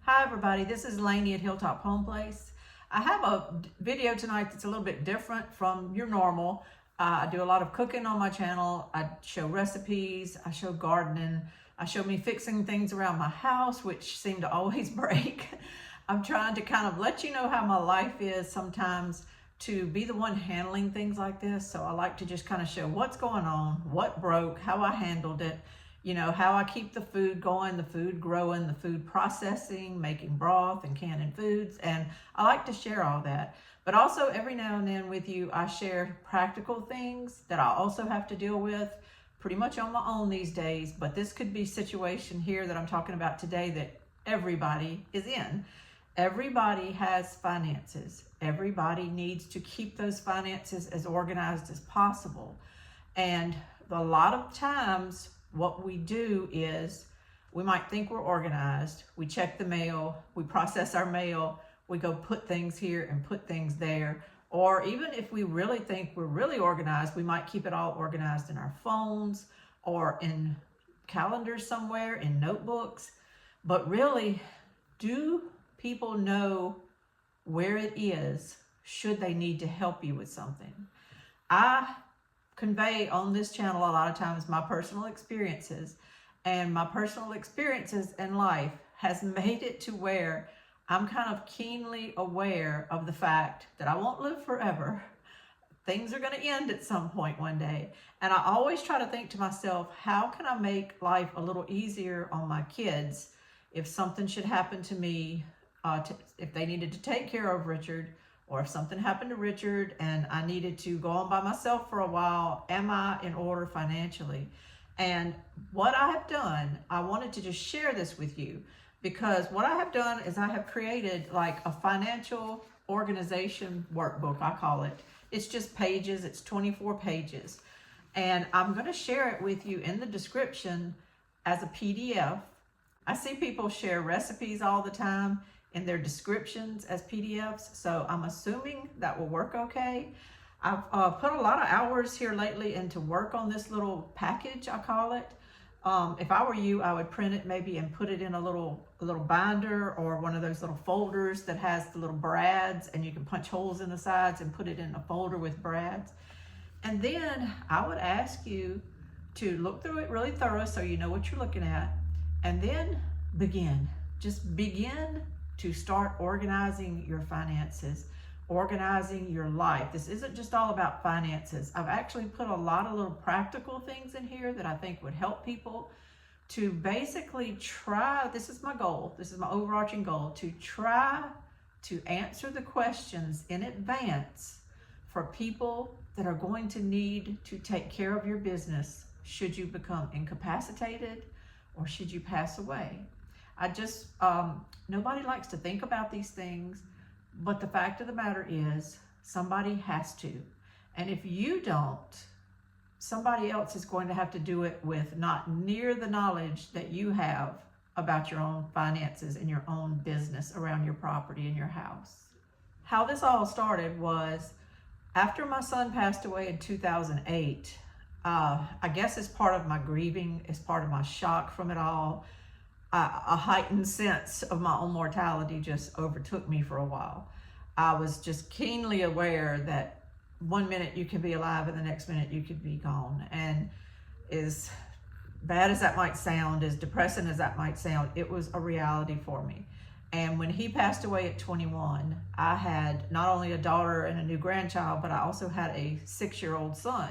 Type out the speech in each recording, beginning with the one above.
Hi everybody, this is Lainey at Hilltop Home Place. I have a video tonight that's a little bit different from your normal. I do a lot of cooking on my channel. I show recipes, I show gardening, I show me fixing things around my house, which seem to always break. I'm trying to kind of let you know how my life is sometimes, to be the one handling things like this. So I like to just kind of show what's going on, what broke, how I handled it, you know, how I keep the food going, the food growing, the food processing, making broth and canning foods. And I like to share all that. But also every now and then with you, I share practical things that I also have to deal with pretty much on my own these days. But this could be a situation here that I'm talking about today that everybody is in. Everybody has finances. Everybody needs to keep those finances as organized as possible. And a lot of times what we do is we might think we're organized. We check the mail, we process our mail, we go put things here and put things there. Or even if we really think we're really organized, we might keep it all organized in our phones or in calendars somewhere, in notebooks. But really, do people know where it is should they need to help you with something? I convey on this channel a lot of times my personal experiences, and my personal experiences in life has made it to where I'm kind of keenly aware of the fact that I won't live forever. Things are going to end at some point one day. And I always try to think to myself, how can I make life a little easier on my kids if something should happen to me, if they needed to take care of Richard, or if something happened to Richard and I needed to go on by myself for a while, am I in order financially? And what I have done, I wanted to just share this with you, because what I have done is I have created like a financial organization workbook, I call it. It's just pages, it's 24 pages. And I'm gonna share it with you in the description as a PDF. I see people share recipes all the time in their descriptions as PDFs, so I'm assuming that will work okay. I've put a lot of hours here lately into work on this little package, I call it. If I were you, I would print it maybe and put it in a little binder or one of those little folders that has the little brads, and you can punch holes in the sides and put it in a folder with brads. And then I would ask you to look through it really thorough so you know what you're looking at, and then just begin to start organizing your finances, organizing your life. This isn't just all about finances. I've actually put a lot of little practical things in here that I think would help people to basically try, this is my goal, this is my overarching goal, to try to answer the questions in advance for people that are going to need to take care of your business should you become incapacitated or should you pass away. Nobody likes to think about these things, but the fact of the matter is somebody has to. And if you don't, somebody else is going to have to do it with not near the knowledge that you have about your own finances and your own business around your property and your house. How this all started was after my son passed away in 2008, I guess as part of my grieving, as part of my shock from it all, a heightened sense of my own mortality just overtook me for a while. I was just keenly aware that one minute you can be alive and the next minute you could be gone. And as bad as that might sound, as depressing as that might sound, it was a reality for me. And when he passed away at 21, I had not only a daughter and a new grandchild, but I also had a 6-year-old son.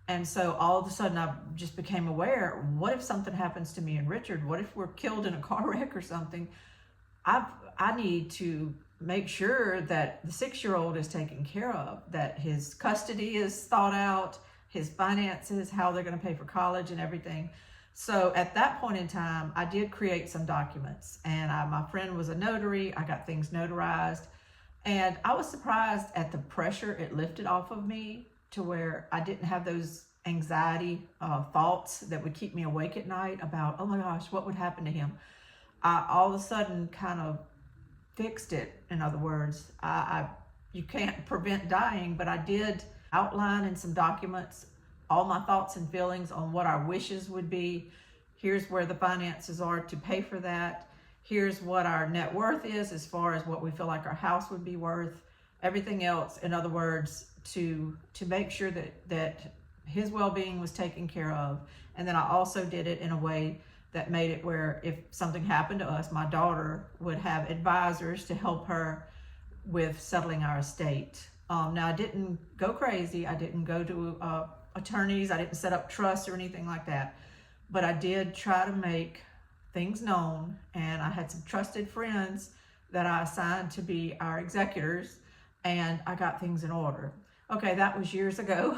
And so all of a sudden I just became aware, what if something happens to me and Richard? What if we're killed in a car wreck or something? I need to make sure that the 6-year-old is taken care of, that his custody is thought out, his finances, how they're going to pay for college and everything. So at that point in time, I did create some documents, and my friend was a notary. I got things notarized, and I was surprised at the pressure it lifted off of me, to where I didn't have those anxiety thoughts that would keep me awake at night about, oh my gosh, what would happen to him? I all of a sudden kind of fixed it. In other words, you can't prevent dying, but I did outline in some documents all my thoughts and feelings on what our wishes would be. Here's where the finances are to pay for that. Here's what our net worth is as far as what we feel like our house would be worth, everything else. In other words, to make sure that his well-being was taken care of. And then I also did it in a way that made it where if something happened to us, my daughter would have advisors to help her with settling our estate. Now, I didn't go crazy. I didn't go to attorneys. I didn't set up trusts or anything like that. But I did try to make things known, and I had some trusted friends that I assigned to be our executors, and I got things in order. Okay, that was years ago,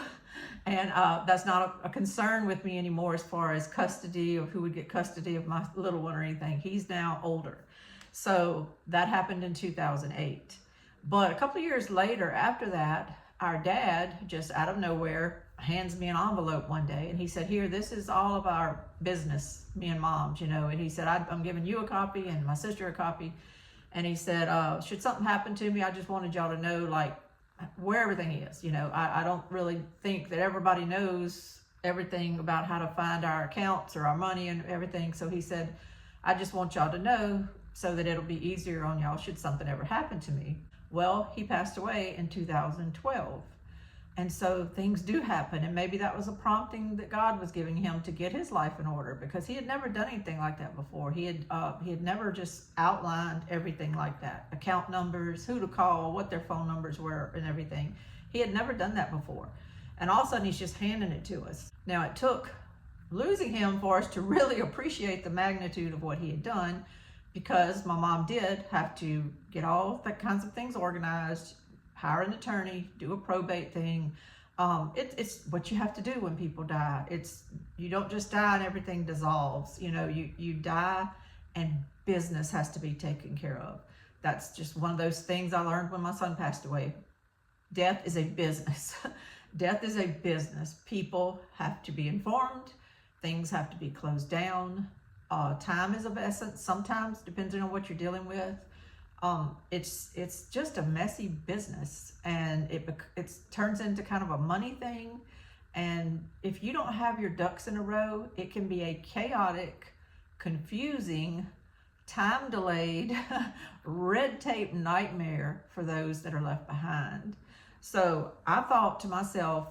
and that's not a concern with me anymore as far as custody of who would get custody of my little one or anything. He's now older. So that happened in 2008. But a couple of years later after that, our dad, just out of nowhere, hands me an envelope one day, and he said, here, this is all of our business, me and Mom's, and he said, I'm giving you a copy and my sister a copy. And he said, should something happen to me, I just wanted y'all to know, like, where everything is. I don't really think that everybody knows everything about how to find our accounts or our money and everything. So he said, I just want y'all to know so that it'll be easier on y'all should something ever happen to me. Well, he passed away in 2012. And so things do happen, and maybe that was a prompting that God was giving him to get his life in order, because he had never done anything like that before. He had never just outlined everything like that, account numbers, who to call, what their phone numbers were, and everything. He had never done that before, and all of a sudden he's just handing it to us. Now, it took losing him for us to really appreciate the magnitude of what he had done, because my mom did have to get all that kinds of things organized, hire an attorney, do a probate thing. It's what you have to do when people die. You don't just die and everything dissolves. You die and business has to be taken care of. That's just one of those things I learned when my son passed away. Death is a business. Death is a business. People have to be informed. Things have to be closed down. Time is of essence sometimes, depending on what you're dealing with. It's just a messy business, and it turns into kind of a money thing. And if you don't have your ducks in a row, it can be a chaotic, confusing, time delayed, red tape nightmare for those that are left behind. So I thought to myself,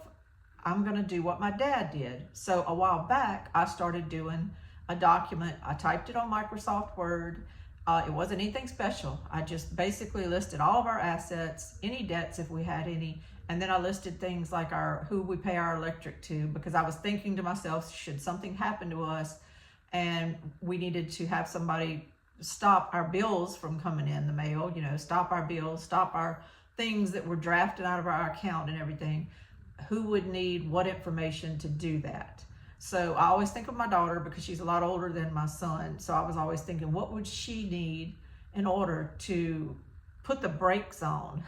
I'm going to do what my dad did. So a while back, I started doing a document. I typed it on Microsoft Word. It wasn't anything special. I just basically listed all of our assets, any debts if we had any, and then I listed things like who we pay our electric to, because I was thinking to myself, should something happen to us and we needed to have somebody stop our bills from coming in the mail, stop our bills, stop our things that were drafted out of our account and everything, who would need what information to do that? So I always think of my daughter, because she's a lot older than my son. So I was always thinking, what would she need in order to put the brakes on,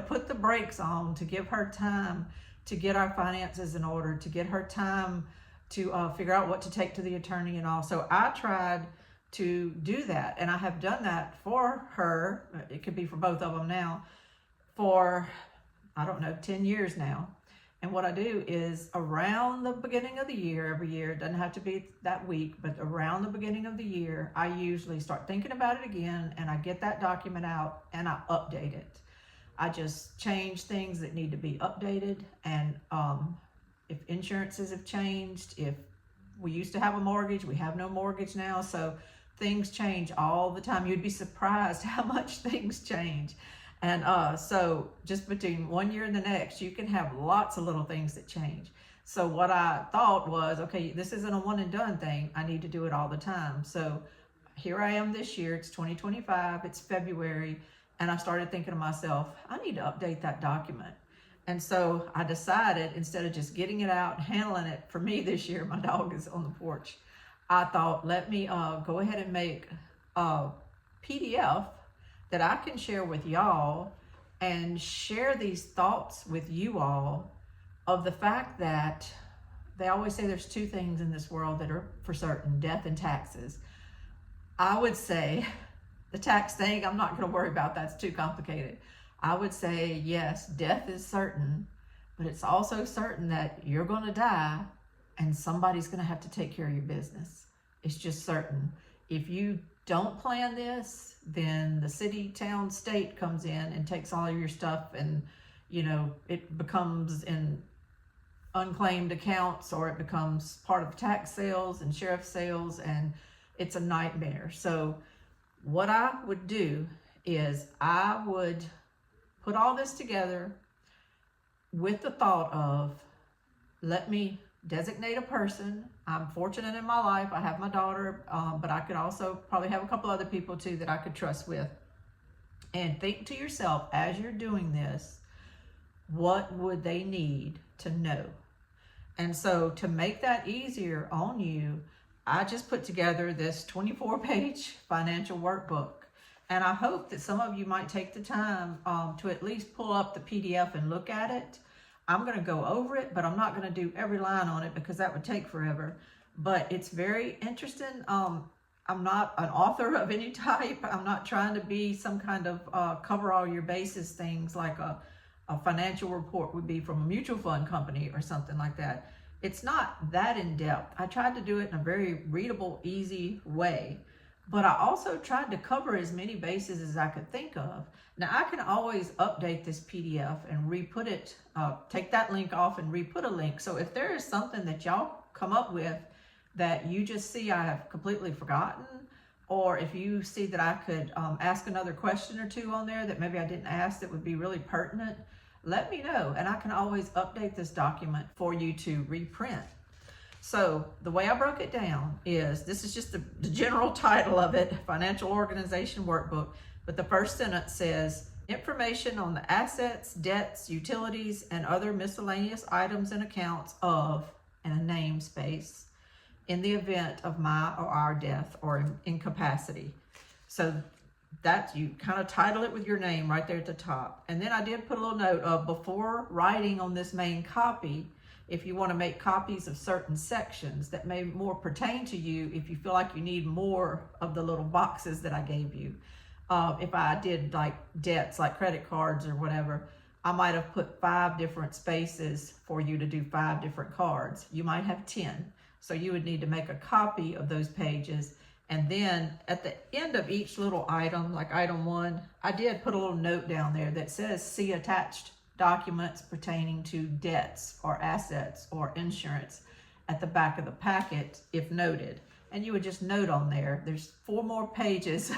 put the brakes on to give her time to get our finances in order, to get her time to figure out what to take to the attorney and all. So I tried to do that, and I have done that for her. It could be for both of them now, for, 10 years now. And what I do is around the beginning of the year, every year, it doesn't have to be that week, but around the beginning of the year, I usually start thinking about it again, and I get that document out and I update it. I just change things that need to be updated. And if insurances have changed, if we used to have a mortgage, we have no mortgage now. So things change all the time. You'd be surprised how much things change. And so just between one year and the next, you can have lots of little things that change. So what I thought was, okay, this isn't a one and done thing. I need to do it all the time. So here I am this year. It's 2025. It's February. And I started thinking to myself, I need to update that document. And so I decided, instead of just getting it out and handling it, for me this year, my dog is on the porch. I thought, let me go ahead and make a PDF that I can share with y'all, and share these thoughts with you all of the fact that they always say there's two things in this world that are for certain: death and taxes. I would say the tax thing, I'm not going to worry about. That's too complicated. I would say, yes, death is certain, but it's also certain that you're going to die and somebody's going to have to take care of your business. It's just certain. If you don't plan this, then the city, town, state comes in and takes all of your stuff, and it becomes in unclaimed accounts, or it becomes part of tax sales and sheriff sales, and it's a nightmare. So what I would do is I would put all this together with the thought of, let me designate a person. I'm fortunate in my life. I have my daughter, but I could also probably have a couple other people too that I could trust with. And think to yourself, as you're doing this, what would they need to know? And so to make that easier on you, I just put together this 24-page financial workbook. And I hope that some of you might take the time to at least pull up the PDF and look at it. I'm going to go over it, but I'm not going to do every line on it because that would take forever. But it's very interesting. I'm not an author of any type. I'm not trying to be some kind of cover all your bases things like a financial report would be from a mutual fund company or something like that. It's not that in depth. I tried to do it in a very readable, easy way. But I also tried to cover as many bases as I could think of. Now I can always update this PDF and re-put it, take that link off and re-put a link. So if there is something that y'all come up with that you just see I have completely forgotten, or if you see that I could ask another question or two on there that maybe I didn't ask that would be really pertinent, let me know, and I can always update this document for you to reprint. So the way I broke it down is, this is just the general title of it, Financial Organization Workbook, but the first sentence says, information on the assets, debts, utilities, and other miscellaneous items and accounts of, and a namespace, in the event of my or our death or incapacity. So that, you kind of title it with your name right there at the top. And then I did put a little note of, before writing on this main copy, if you want to make copies of certain sections that may more pertain to you, if you feel like you need more of the little boxes that I gave you. If I did like debts, like credit cards or whatever, I might have put 5 different spaces for you to do 5 different cards. You might have 10. So you would need to make a copy of those pages. And then at the end of each little item, like item 1, I did put a little note down there that says, see attached documents pertaining to debts or assets or insurance at the back of the packet if noted. And you would just note on there, there's 4 more pages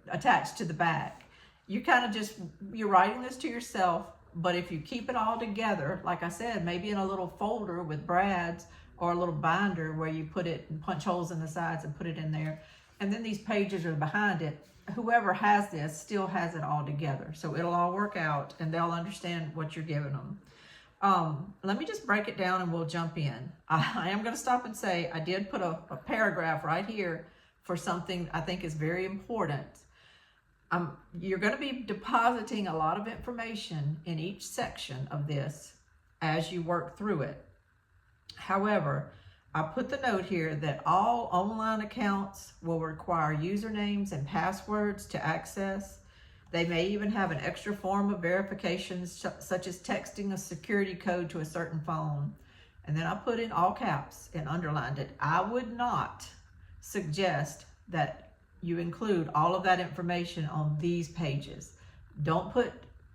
attached to the back. You kind of just, you're writing this to yourself, but if you keep it all together, like I said, maybe in a little folder with brads or a little binder where you put it and punch holes in the sides and put it in there, and then these pages are behind it, whoever has this still has it all together. So it'll all work out and they'll understand what you're giving them. Let me just break it down and we'll jump in. I am going to stop and say I did put a paragraph right here for something I think is very important. You're going to be depositing a lot of information in each section of this as you work through it. However, I put the note here that all online accounts will require usernames and passwords to access. They may even have an extra form of verification, such as texting a security code to a certain phone. And then I put in all caps and underlined it. I would not suggest that you include all of that information on these pages. Don't put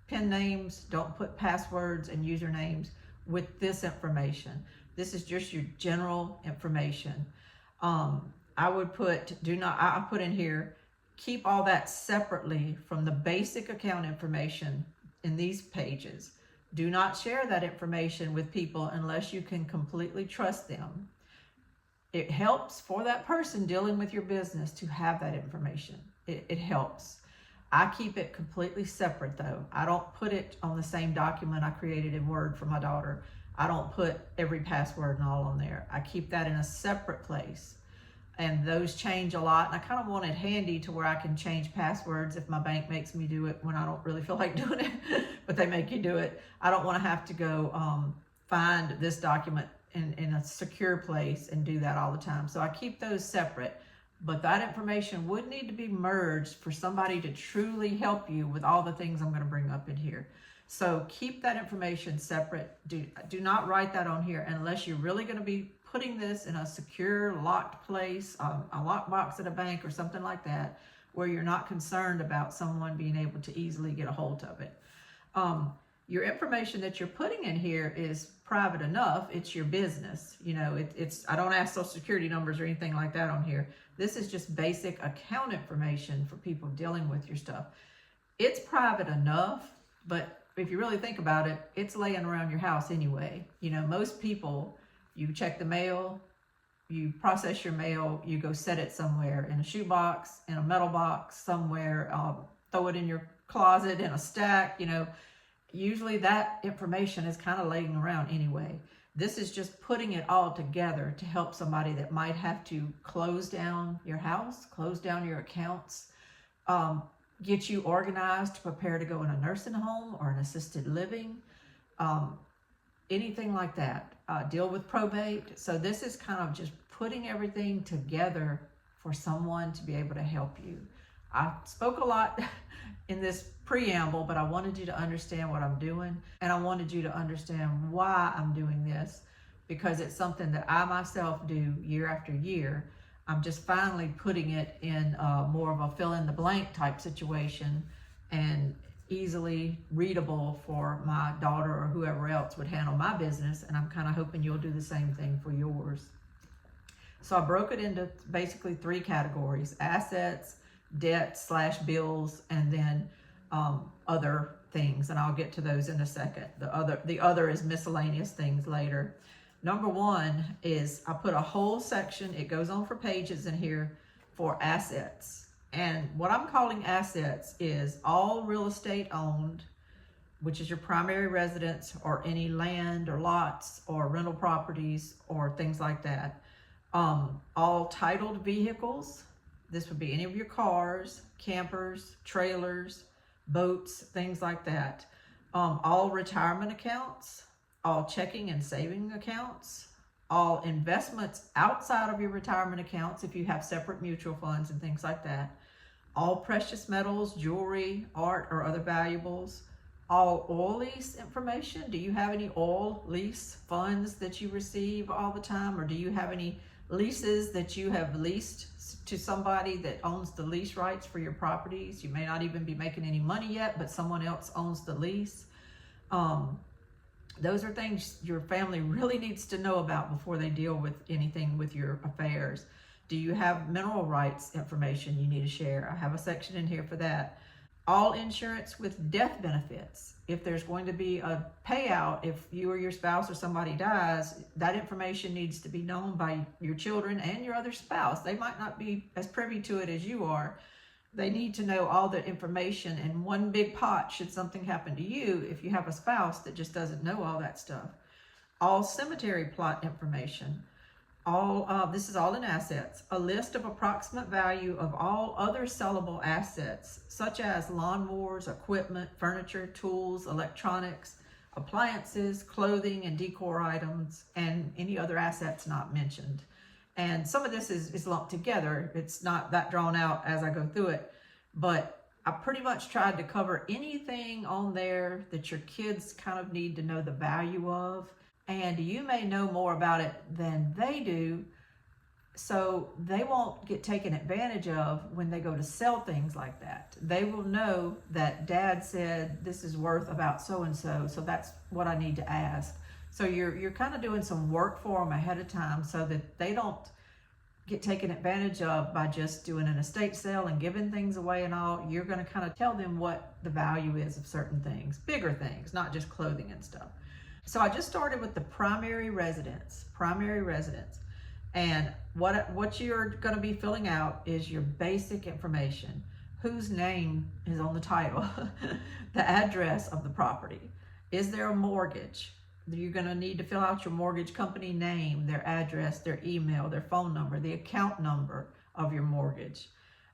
pen names, don't put passwords and usernames with this information. This is just your general information. I would put, I put in here, keep all that separately from the basic account information in these pages. Do not share that information with people unless you can completely trust them. It helps for that person dealing with your business to have that information. It helps. I keep it completely separate though. I don't put it on the same document I created in Word for my daughter. I don't put every password and all on there. I keep that in a separate place. And those change a lot. And I kind of want it handy to where I can change passwords if my bank makes me do it when I don't really feel like doing it, but they make you do it. I don't want to have to go find this document in a secure place and do that all the time. So I keep those separate, but that information would need to be merged for somebody to truly help you with all the things I'm going to bring up in here. So keep that information separate. Do not write that on here unless you're really going to be putting this in a secure, locked place, a lockbox at a bank or something like that, where you're not concerned about someone being able to easily get a hold of it. Your information that you're putting in here is private enough. It's your business. You know, it's I don't ask social security numbers or anything like that on here. This is just basic account information for people dealing with your stuff. It's private enough, but if you really think about it, it's laying around your house anyway. You know, most people, you check the mail, you process your mail, you go set it somewhere in a shoebox, in a metal box, somewhere, throw it in your closet in a stack. You know, usually that information is kind of laying around anyway. This is just putting it all together to help somebody that might have to close down your house, close down your accounts, get you organized to prepare to go in a nursing home or an assisted living, anything like that, deal with probate. So this is kind of just putting everything together for someone to be able to help you. I spoke a lot in this preamble, but I wanted you to understand what I'm doing, and I wanted you to understand why I'm doing this, because it's something that I myself do year after year. I'm just finally putting it in more of a fill-in-the-blank type situation and easily readable for my daughter or whoever else would handle my business, and I'm kind of hoping you'll do the same thing for yours. So I broke it into basically 3 categories: assets, debt / bills, and then other things, and I'll get to those in a second. The other is miscellaneous things later. Number 1 is I put a whole section, it goes on for pages in here, for assets. And what I'm calling assets is all real estate owned, which is your primary residence, or any land or lots or rental properties or things like that. All titled vehicles. This would be any of your cars, campers, trailers, boats, things like that. All retirement accounts, all checking and saving accounts, all investments outside of your retirement accounts if you have separate mutual funds and things like that, all precious metals, jewelry, art, or other valuables, all oil lease information. Do you have any oil lease funds that you receive all the time, or do you have any leases that you have leased to somebody that owns the lease rights for your properties? You may not even be making any money yet, but someone else owns the lease. Those are things your family really needs to know about before they deal with anything with your affairs. Do you have mineral rights information you need to share? I have a section in here for that. All insurance with death benefits. If there's going to be a payout, if you or your spouse or somebody dies, that information needs to be known by your children and your other spouse. They might not be as privy to it as you are. They need to know all the information in one big pot should something happen to you if you have a spouse that just doesn't know all that stuff. All cemetery plot information. This is all in assets. A list of approximate value of all other sellable assets, such as lawnmowers, equipment, furniture, tools, electronics, appliances, clothing and decor items, and any other assets not mentioned. And some of this is lumped together. It's not that drawn out as I go through it, but I pretty much tried to cover anything on there that your kids kind of need to know the value of. And you may know more about it than they do, so they won't get taken advantage of when they go to sell things like that. They will know that Dad said this is worth about so-and-so, so that's what I need to ask. So you're kind of doing some work for them ahead of time so that they don't get taken advantage of by just doing an estate sale and giving things away and all. You're going to kind of tell them what the value is of certain things, bigger things, not just clothing and stuff. So I just started with the primary residence. And what you're going to be filling out is your basic information. Whose name is on the title? The address of the property. Is there a mortgage? You're going to need to fill out your mortgage company name, their address, their email, their phone number, the account number of your mortgage,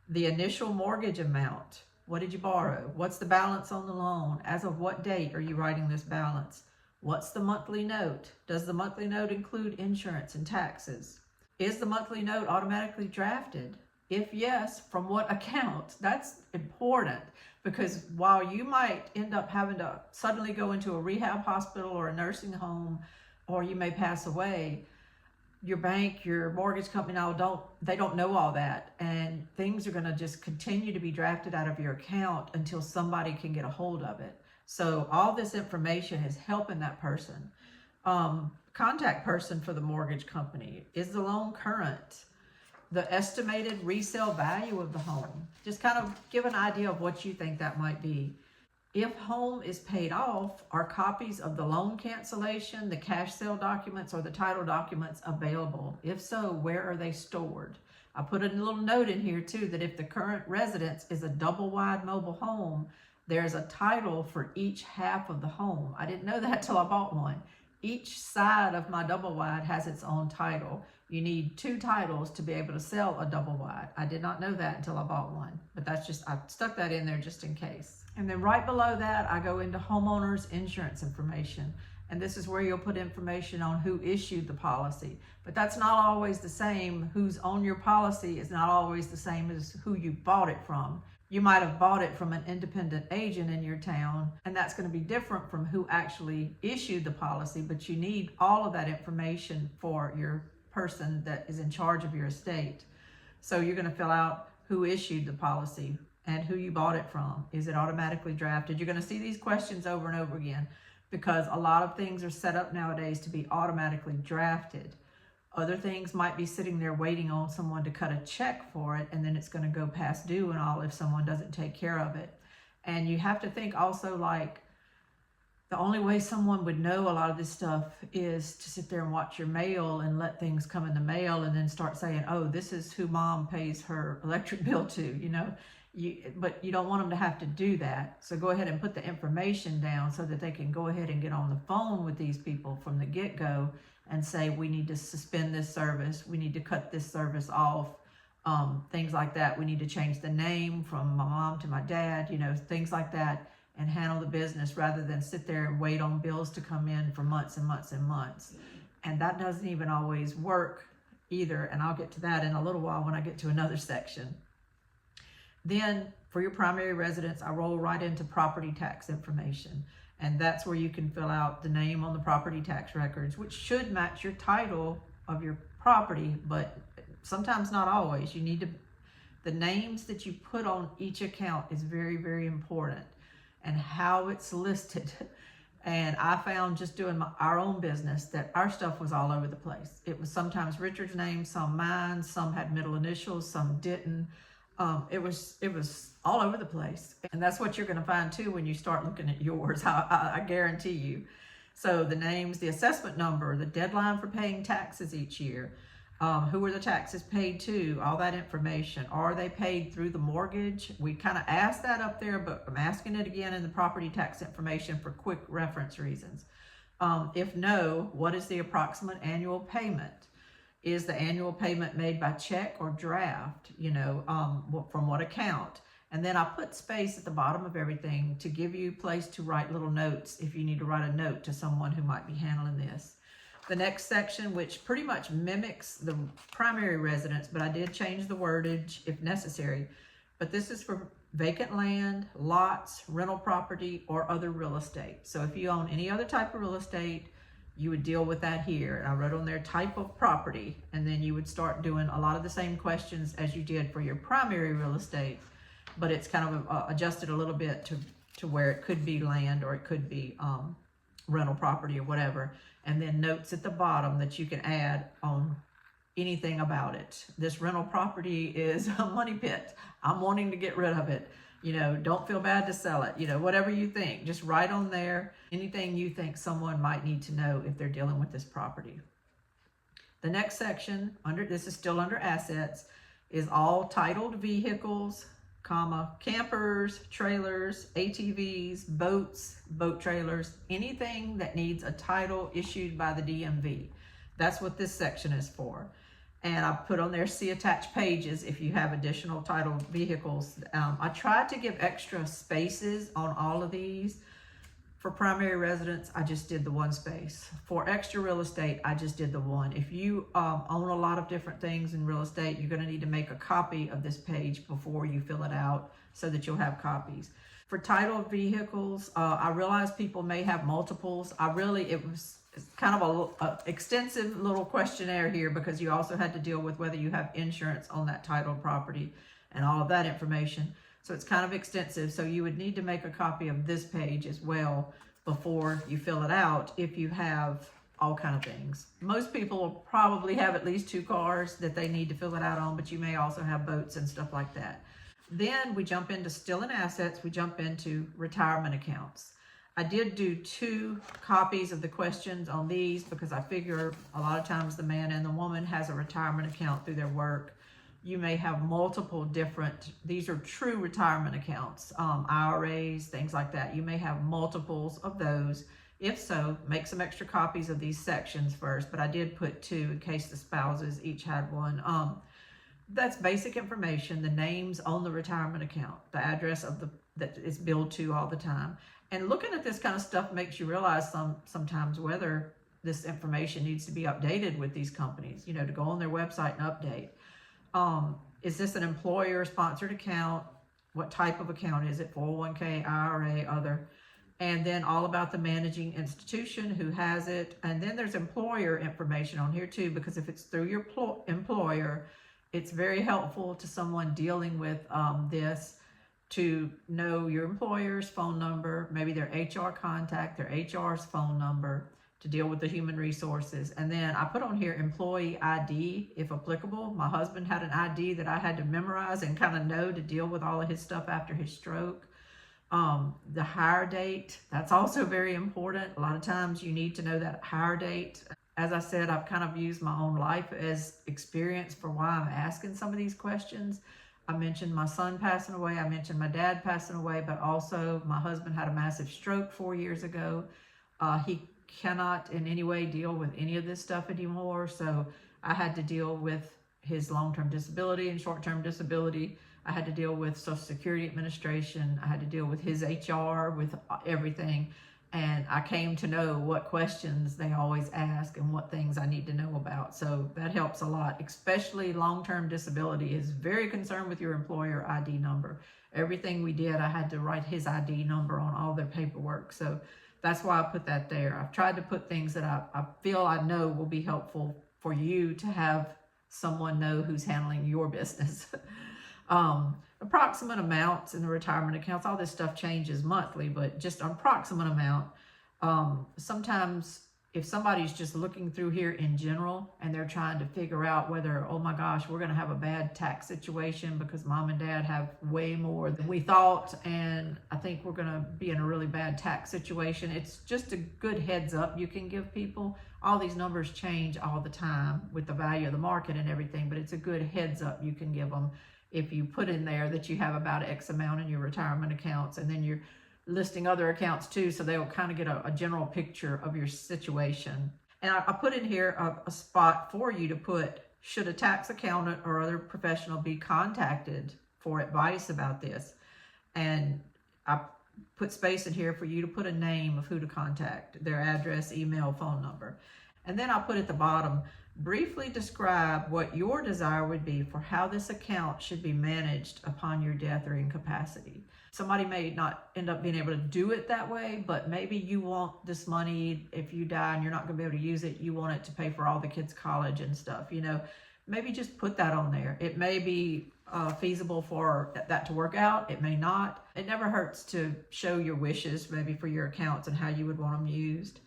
the initial mortgage amount. What did you borrow? What's the balance on the loan? As of what date are you writing this balance? What's the monthly note? Does the monthly note include insurance and taxes? Is the monthly note automatically drafted? If yes, from what account? That's important, because while you might end up having to suddenly go into a rehab hospital or a nursing home, or you may pass away, your bank, your mortgage company now they don't know all that, and things are going to just continue to be drafted out of your account until somebody can get a hold of it. So all this information is helping that person. Contact person for the mortgage company. Is the loan current? The estimated resale value of the home. Just kind of give an idea of what you think that might be. If home is paid off, are copies of the loan cancellation, the cash sale documents, or the title documents available? If so, where are they stored? I put a little note in here too that if the current residence is a double wide mobile home, there's a title for each half of the home. I didn't know that till I bought one. Each side of my double wide has its own title. You need 2 titles to be able to sell a double wide. I did not know that until I bought one, but I stuck that in there just in case. And then right below that, I go into homeowners insurance information. And this is where you'll put information on who issued the policy. But that's not always the same. Who's on your policy is not always the same as who you bought it from. You might have bought it from an independent agent in your town, and that's going to be different from who actually issued the policy, but you need all of that information for your person that is in charge of your estate. So you're going to fill out who issued the policy and who you bought it from. Is it automatically drafted? You're going to see these questions over and over again because a lot of things are set up nowadays to be automatically drafted. Other things might be sitting there waiting on someone to cut a check for it, and then it's going to go past due and all if someone doesn't take care of it. And you have to think also, like, the only way someone would know a lot of this stuff is to sit there and watch your mail and let things come in the mail and then start saying, oh, this is who mom pays her electric bill to, you know. But you don't want them to have to do that. So go ahead and put the information down so that they can go ahead and get on the phone with these people from the get-go and say, we need to suspend this service. We need to cut this service off. Things like that. We need to change the name from my mom to my dad, you know, things like that, and handle the business rather than sit there and wait on bills to come in for months and months and months. And that doesn't even always work either. And I'll get to that in a little while when I get to another section. Then for your primary residence, I roll right into property tax information. And that's where you can fill out the name on the property tax records, which should match your title of your property, but sometimes not always. You need to, the names that you put on each account is very, very important, and how it's listed. And I found just doing our own business that our stuff was all over the place. It was sometimes Richard's name, some mine, some had middle initials, some didn't. It was all over the place. And that's what you're going to find too when you start looking at yours, I guarantee you. So the names, the assessment number, the deadline for paying taxes each year, who are the taxes paid to, all that information. Are they paid through the mortgage? We kind of asked that up there, but I'm asking it again in the property tax information for quick reference reasons. If no, what is the approximate annual payment? Is the annual payment made by check or draft? You know, from what account? And then I put space at the bottom of everything to give you place to write little notes if you need to write a note to someone who might be handling this. The next section, which pretty much mimics the primary residence, but I did change the wordage if necessary. But this is for vacant land, lots, rental property, or other real estate. So if you own any other type of real estate, you would deal with that here. And I wrote on there type of property, and then you would start doing a lot of the same questions as you did for your primary real estate, but it's kind of adjusted a little bit to where it could be land or it could be rental property or whatever. And then notes at the bottom that you can add on anything about it. This rental property is a money pit. I'm wanting to get rid of it. You know, don't feel bad to sell it. You know, whatever you think, just write on there anything you think someone might need to know if they're dealing with this property. The next section, this is still under assets, is all titled vehicles, comma, campers, trailers, ATVs, boats, boat trailers, anything that needs a title issued by the DMV. That's what this section is for. And I put on there, see attached pages if you have additional titled vehicles. I tried to give extra spaces on all of these. For primary residence, I just did the one space. For extra real estate, I just did the one. If you own a lot of different things in real estate, you're going to need to make a copy of this page before you fill it out so that you'll have copies. For titled vehicles, I realize people may have multiples. It was kind of a extensive little questionnaire here, because you also had to deal with whether you have insurance on that titled property and all of that information. So it's kind of extensive. So you would need to make a copy of this page as well before you fill it out if you have all kind of things. Most people will probably have at least 2 cars that they need to fill it out on, but you may also have boats and stuff like that. Then we jump into still in assets, we jump into retirement accounts. I did do 2 copies of the questions on these because I figure a lot of times the man and the woman has a retirement account through their work. You may have multiple different, these are true retirement accounts, IRAs, things like that. You may have multiples of those. If so, make some extra copies of these sections first, but I did put 2 in case the spouses each had one. That's basic information, the names on the retirement account, the address of that it's billed to all the time. And looking at this kind of stuff makes you realize sometimes whether this information needs to be updated with these companies, to go on their website and update. Is this an employer sponsored account? What type of account is it? 401k, IRA, other? And then all about the managing institution, who has it. And then there's employer information on here too, because if it's through your employer, it's very helpful to someone dealing with this to know your employer's phone number, maybe their HR contact, their HR's phone number, to deal with the human resources. And then I put on here employee ID, if applicable. My husband had an ID that I had to memorize and kind of know to deal with all of his stuff after his stroke. The hire date, that's also very important. A lot of times you need to know that hire date. As I said, I've kind of used my own life as experience for why I'm asking some of these questions. I mentioned my son passing away. I mentioned my dad passing away, but also my husband had a massive stroke 4 years ago. He cannot in any way deal with any of this stuff anymore. So I had to deal with his long-term disability and short-term disability. I had to deal with Social Security Administration. I had to deal with his HR, with everything. And I came to know what questions they always ask and what things I need to know about. So that helps a lot, especially long-term disability is very concerned with your employer ID number. Everything we did, I had to write his ID number on all their paperwork. So that's why I put that there. I've tried to put things that I feel I know will be helpful for you to have someone know who's handling your business. Approximate amounts in the retirement accounts, all this stuff changes monthly, but just an approximate amount. Sometimes if somebody's just looking through here in general and they're trying to figure out whether, oh my gosh, we're going to have a bad tax situation because mom and dad have way more than we thought, and I think we're going to be in a really bad tax situation. It's just a good heads up you can give people. All these numbers change all the time with the value of the market and everything, but it's a good heads up you can give them if you put in there that you have about X amount in your retirement accounts, and then you're listing other accounts too, so they'll kind of get a general picture of your situation. And I put in here a spot for you to put, should a tax accountant or other professional be contacted for advice about this? And I put space in here for you to put a name of who to contact, their address, email, phone number. And then I'll put at the bottom, briefly describe what your desire would be for how this account should be managed upon your death or incapacity. Somebody may not end up being able to do it that way, but maybe you want this money, if you die and you're not going to be able to use it, you want it to pay for all the kids' college and stuff, maybe just put that on there. It may be feasible for that to work out. It may not. It never hurts to show your wishes maybe for your accounts and how you would want them used.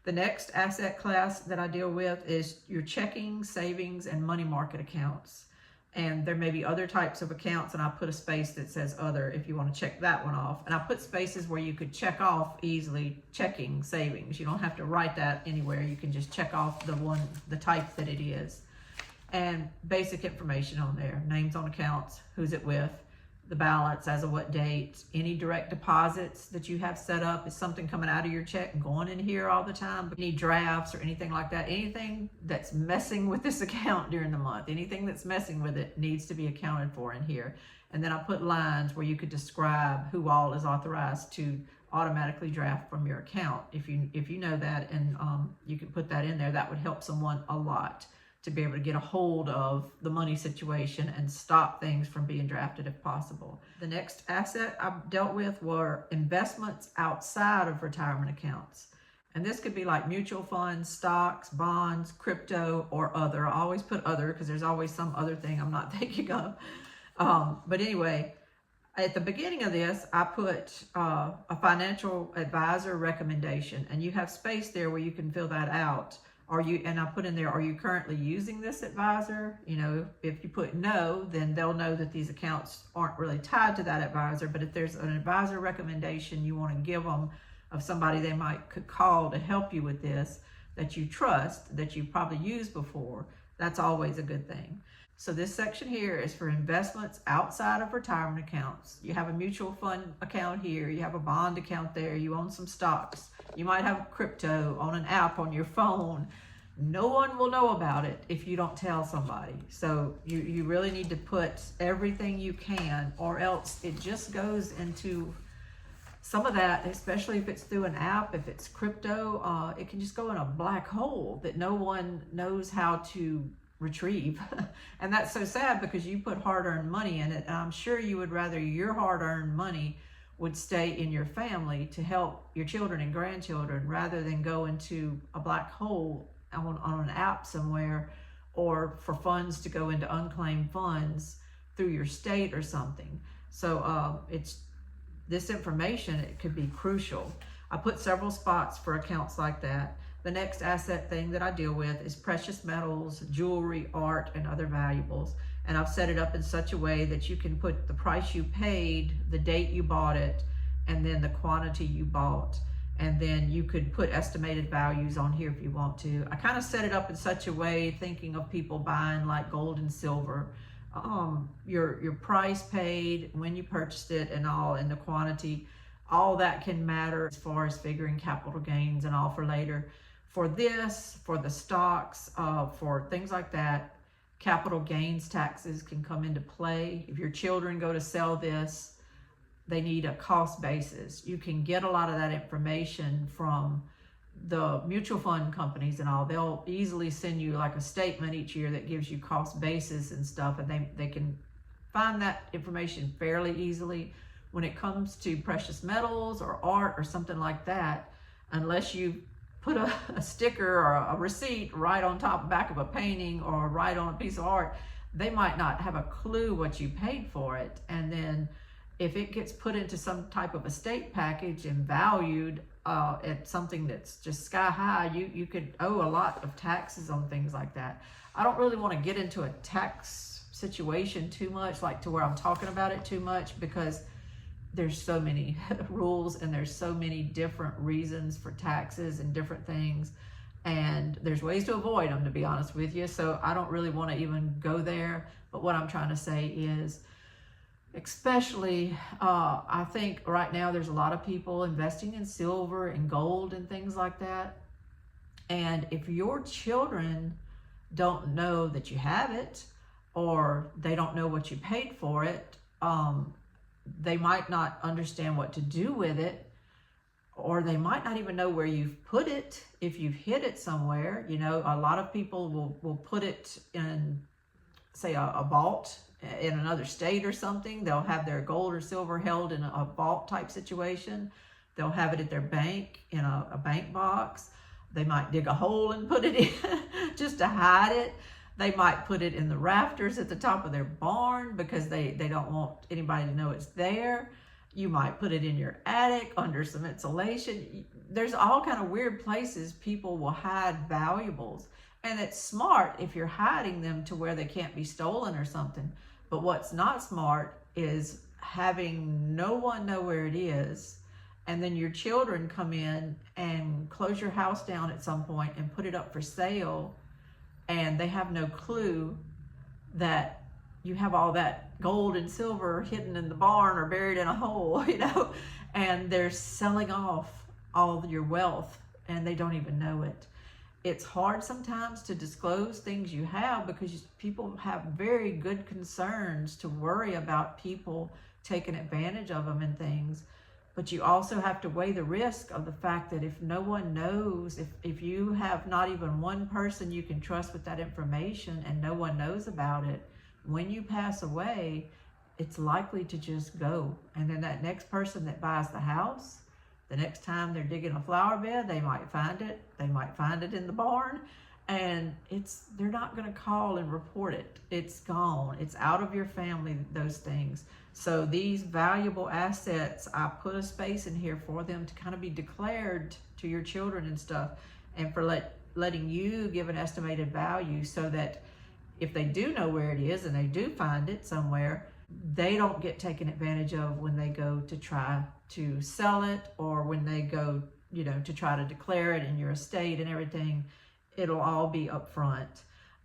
The next asset class that I deal with is your checking, savings, and money market accounts. And there may be other types of accounts, and I put a space that says other if you want to check that one off. And I put spaces where you could check off easily checking, savings. You don't have to write that anywhere. You can just check off the type that it is. And basic information on there, names on accounts, who's it with, the balance as of what date, any direct deposits that you have set up. Is something coming out of your check and going in here all the time? Any drafts or anything like that, anything that's messing with this account during the month, anything that's messing with it needs to be accounted for in here. And then I put lines where you could describe who all is authorized to automatically draft from your account. If you know that, and you can put that in there, that would help someone a lot to be able to get a hold of the money situation and stop things from being drafted if possible. The next asset I dealt with were investments outside of retirement accounts. And this could be like mutual funds, stocks, bonds, crypto, or other. I always put other because there's always some other thing I'm not thinking of. But anyway, at the beginning of this, I put a financial advisor recommendation, and you have space there where you can fill that out. And I put in there, are you currently using this advisor? You know, if you put no, then they'll know that these accounts aren't really tied to that advisor. But if there's an advisor recommendation you want to give them of somebody they could call to help you with this, that you trust, that you've probably used before, that's always a good thing. So this section here is for investments outside of retirement accounts. You have a mutual fund account here, you have a bond account there, you own some stocks, you might have crypto on an app on your phone. No one will know about it if you don't tell somebody. So you really need to put everything you can, or else it just goes into some of that, especially if it's through an app, if it's crypto, it can just go in a black hole that no one knows how to retrieve. And that's so sad because you put hard-earned money in it, and I'm sure you would rather your hard-earned money would stay in your family to help your children and grandchildren rather than go into a black hole on an app somewhere, or for funds to go into unclaimed funds through your state or something. So this information, it could be crucial. I put several spots for accounts like that. The next asset thing that I deal with is precious metals, jewelry, art, and other valuables. And I've set it up in such a way that you can put the price you paid, the date you bought it, and then the quantity you bought. And then you could put estimated values on here if you want to. I kind of set it up in such a way, thinking of people buying like gold and silver. Your price paid, when you purchased it, and all, and the quantity, all that can matter as far as figuring capital gains and all for later. For this, for the stocks, for things like that, capital gains taxes can come into play. If your children go to sell this, they need a cost basis. You can get a lot of that information from the mutual fund companies and all. They'll easily send you like a statement each year that gives you cost basis and stuff, and they can find that information fairly easily. When it comes to precious metals or art or something like that, unless you put a sticker or a receipt right on top back of a painting or right on a piece of art, they might not have a clue what you paid for it. And then if it gets put into some type of estate package and valued at something that's just sky high, you could owe a lot of taxes on things like that. I don't really want to get into a tax situation too much, like to where I'm talking about it too much, because there's so many rules and there's so many different reasons for taxes and different things, and there's ways to avoid them, to be honest with you. So I don't really want to even go there. But what I'm trying to say is, especially I think right now there's a lot of people investing in silver and gold and things like that, and if your children don't know that you have it, or they don't know what you paid for it, they might not understand what to do with it, or they might not even know where you've put it if you've hid it somewhere. You know, a lot of people will put it in, say, a vault in another state or something. They'll have their gold or silver held in a vault type situation. They'll have it at their bank in a bank box. They might dig a hole and put it in just to hide it. They might put it in the rafters at the top of their barn because they don't want anybody to know it's there. You might put it in your attic under some insulation. There's all kind of weird places people will hide valuables. And it's smart if you're hiding them to where they can't be stolen or something. But what's not smart is having no one know where it is, and then your children come in and close your house down at some point and put it up for sale, and they have no clue that you have all that gold and silver hidden in the barn or buried in a hole, you know, and they're selling off all of your wealth and they don't even know it. It's hard sometimes to disclose things you have because people have very good concerns to worry about people taking advantage of them and things. But you also have to weigh the risk of the fact that if no one knows, if you have not even one person you can trust with that information and no one knows about it, when you pass away, it's likely to just go. And then that next person that buys the house, The next time they're digging a flower bed, they might find it. They might find it in the barn, and they're not going to call and report it. It's gone. It's out of your family, those things. So these valuable assets, I put a space in here for them to kind of be declared to your children and stuff, and for letting you give an estimated value, so that if they do know where it is and they do find it somewhere, they don't get taken advantage of when they go to try to sell it, or when they go, to try to declare it in your estate and everything. It'll all be up front.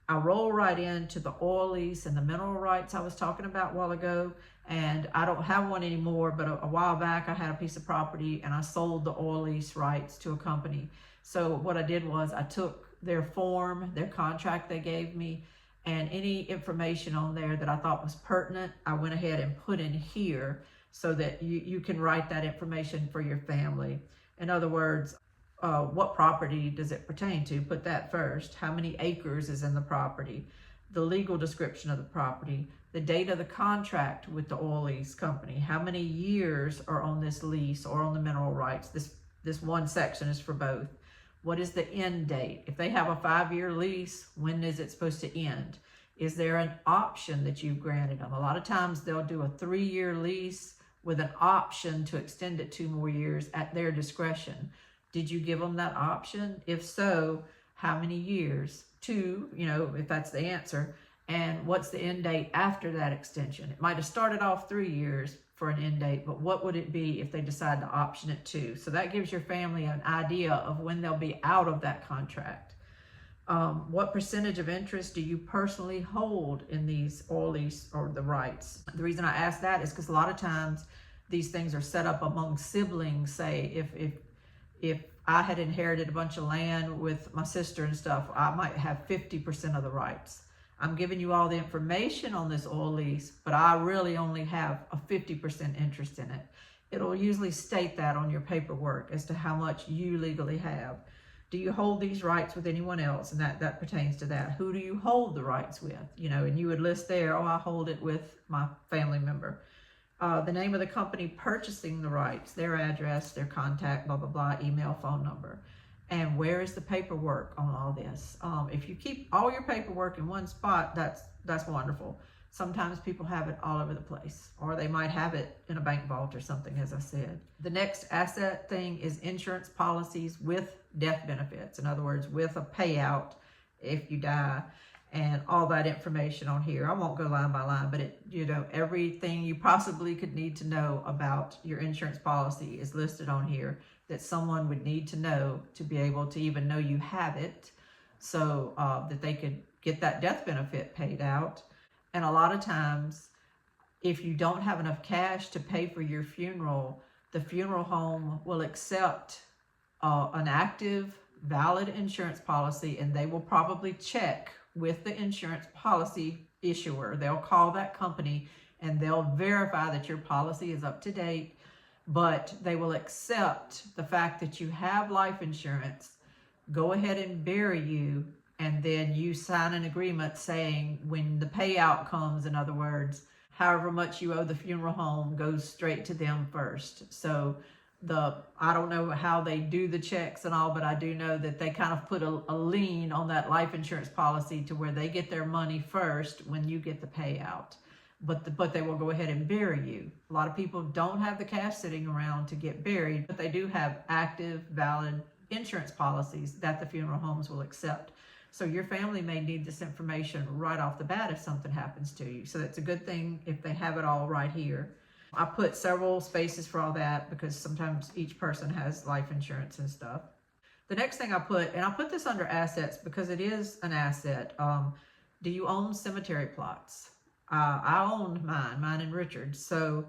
I roll right into the oil lease and the mineral rights I was talking about a while ago, and I don't have one anymore, but a while back I had a piece of property and I sold the oil lease rights to a company. So what I did was I took their form, their contract they gave me, and any information on there that I thought was pertinent, I went ahead and put in here so that you can write that information for your family. In other words, what property does it pertain to? Put that first. How many acres is in the property? The legal description of the property, the date of the contract with the oil lease company, how many years are on this lease or on the mineral rights. This one section is for both. What is the end date? If they have a 5-year lease, when is it supposed to end? Is there an option that you've granted them? A lot of times they'll do a 3-year lease with an option to extend it 2 more years at their discretion. Did you give them that option? If so, how many years? 2, if that's the answer. And what's the end date after that extension? It might have started off 3 years for an end date, but what would it be if they decide to option it to? So that gives your family an idea of when they'll be out of that contract. What percentage of interest do you personally hold in these oil lease or the rights? The reason I ask that is because a lot of times these things are set up among siblings. Say if I had inherited a bunch of land with my sister and stuff, I might have 50% of the rights. I'm giving you all the information on this oil lease, but I really only have a 50% interest in it. It'll usually state that on your paperwork as to how much you legally have. Do you hold these rights with anyone else? And that pertains to that. Who do you hold the rights with? And you would list there, I hold it with my family member. The name of the company purchasing the rights, their address, their contact, blah, blah, blah, email, phone number. And where is the paperwork on all this? If you keep all your paperwork in one spot, that's wonderful. Sometimes people have it all over the place, or they might have it in a bank vault or something, as I said. The next asset thing is insurance policies with death benefits. In other words, with a payout if you die, and all that information on here. I won't go line by line, but everything you possibly could need to know about your insurance policy is listed on here that someone would need to know to be able to even know you have it, so that they could get that death benefit paid out. And a lot of times, if you don't have enough cash to pay for your funeral, the funeral home will accept an active, valid insurance policy, and they will probably check with the insurance policy issuer. They'll call that company and they'll verify that your policy is up to date, but they will accept the fact that you have life insurance, go ahead and bury you, and then you sign an agreement saying when the payout comes, in other words, however much you owe the funeral home goes straight to them first. So I don't know how they do the checks and all, but I do know that they kind of put a lien on that life insurance policy to where they get their money first when you get the payout. But they will go ahead and bury you. A lot of people don't have the cash sitting around to get buried, but they do have active, valid insurance policies that the funeral homes will accept. So your family may need this information right off the bat if something happens to you. So it's a good thing if they have it all right here. I put several spaces for all that because sometimes each person has life insurance and stuff. The next thing I put this under assets because it is an asset. Do you own cemetery plots? I own mine and Richard's. So